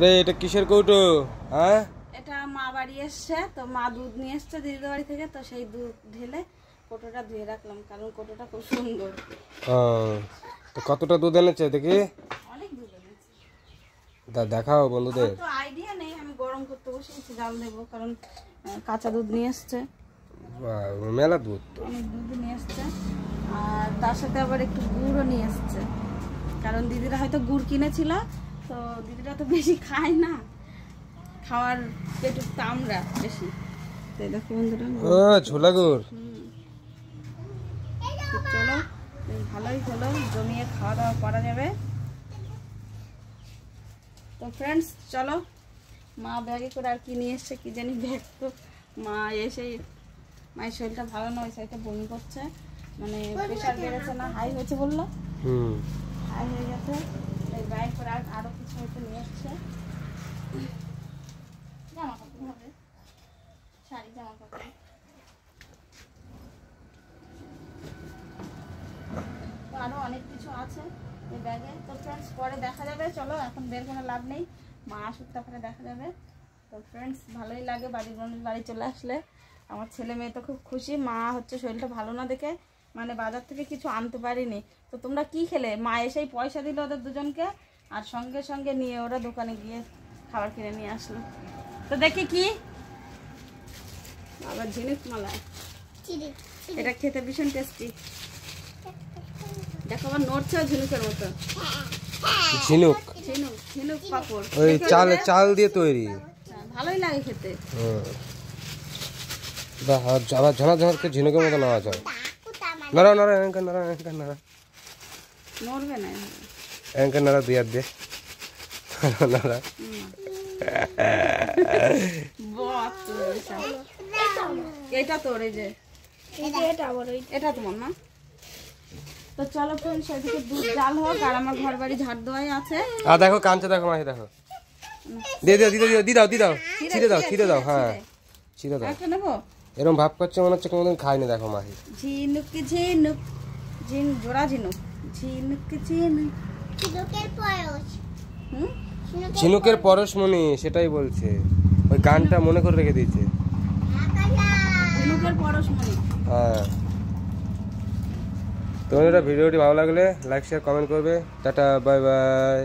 আরে এটা কিসের কৌটো? হ্যাঁ এটা মা বাড়ি এসছে, তো মা দুধ নিয়ে এসছে দিদির বাড়ি থেকে, তো সেই দুধ ঢেলে কৌটোটা ধুয়ে রাখলাম, কারণ কৌটোটা খুব সুন্দর। তো কতটা দুধ এনেছে দেখি? অনেক দুধ এনেছে। দেখাও বন্ধুদের। তো আইডিয়া নেই, আমি গরম করতে বসেছি, জাল দেবো, কারণ কাঁচা দুধ নিয়ে এসছে, মেলা দুধ, অনেক দুধ নিয়ে এসছে। আর তার সাথে আবার একটু গুড়ও নিয়ে এসছে, কারণ দিদিরা হয়তো গুড় কিনেছিল, তো দিদিরা তো বেশি খায় না, খাওয়ার পেটুক তো আমরা বেশি। তো দেখো বন্ধুরা, ছোলা গুড়। চলো ভালোই হলো, জমিয়ে খাওয়া দাওয়া করা যাবে। তো ফ্রেন্ডস চলো, মা ব্যাগে করে আর কি নিয়ে এসছে কি জানি, ব্যাগ তো মা এসেই, মায়ের শরীরটা ভালো না, ওই সাইডটা বমি করছে, মানে প্রেশার বেড়েছে না, হাই হয়েছে বললো, হাই হয়ে গেছে, এই ব্যাগ করে আরো কিছু হয়তো নিয়ে এসছে, জামা কাপড় হবে, শাড়ি জামা কাপড়, আরো অনেক কিছু আছে এই ব্যাগে। তো ফ্রেন্ডস পরে দেখা যাবে, চলো এখন বের কোনো লাভ নেই, মা আসুক তারপরে দেখা যাবে। তো ফ্রেন্ডস ভালোই লাগে বাড়ি চলে আসলে, আমার ছেলে মেয়ে তো খুব খুশি। মা হচ্ছে শরীরটা ভালো না দেখে মানে বাজার থেকে কিছু আনতে পারিনি। তো তোমরা কি খেলে? মা এসেই পয়সা দিল ওদের দুজনকে, আর সঙ্গে সঙ্গে নিয়ে ওরা দোকানে গিয়ে খাবার কিনে নিয়ে আসলো। তো দেখি কি, আবার ঝিনুক মালাই, এটা খেতে ভীষণ টেস্টি। দেখো আবার নড়ছে ঝিনুকের মতো, ঝিনুক ঝিনুক ঝিনুক পাপড়, ওই চাল দিয়ে তৈরি, ভালোই লাগে খেতে। আবার ঝানা ঝানাকে ঝিনুকের মতো নেওয়া যায়, নড়া নড়া এঙ্কা নড়া এঙ্কা নড়া, নড়বে না এঙ্কা নড়া দিয়ে দে নড়া। এটা তোর, এই যে এটা তোমার না। তো চলো ফ্রেন্ডস, সেদিকে দুধ জাল হোক, আর আমার ঘর বাড়ি ঝাড় দেওয়াই আছে। দেখো কাঞ্চা, দেখো মাহি, দেখো দিয়ে দাও ছিঁড়ে দাও, হ্যাঁ ছিঁড়ে দাও। একটা নেবো, এরকম ভাব করছে মনে হচ্ছে কোনোদিন খাইনি। দেখো মাহি, ঝিনুক ঝিনুক জোড়া ঝিনুক, ঝিনুক ঝিনুক, ঝিনুকের পরশমণি, সেটাই বলছে, ওই গানটা মনে করে রেখে দিয়েছে, ঝিনুকের পরশমণি। হ্যাঁ। তোমাদের ভিডিওটি ভালো লাগলে লাইক শেয়ার কমেন্ট করবে। Tata, bye bye.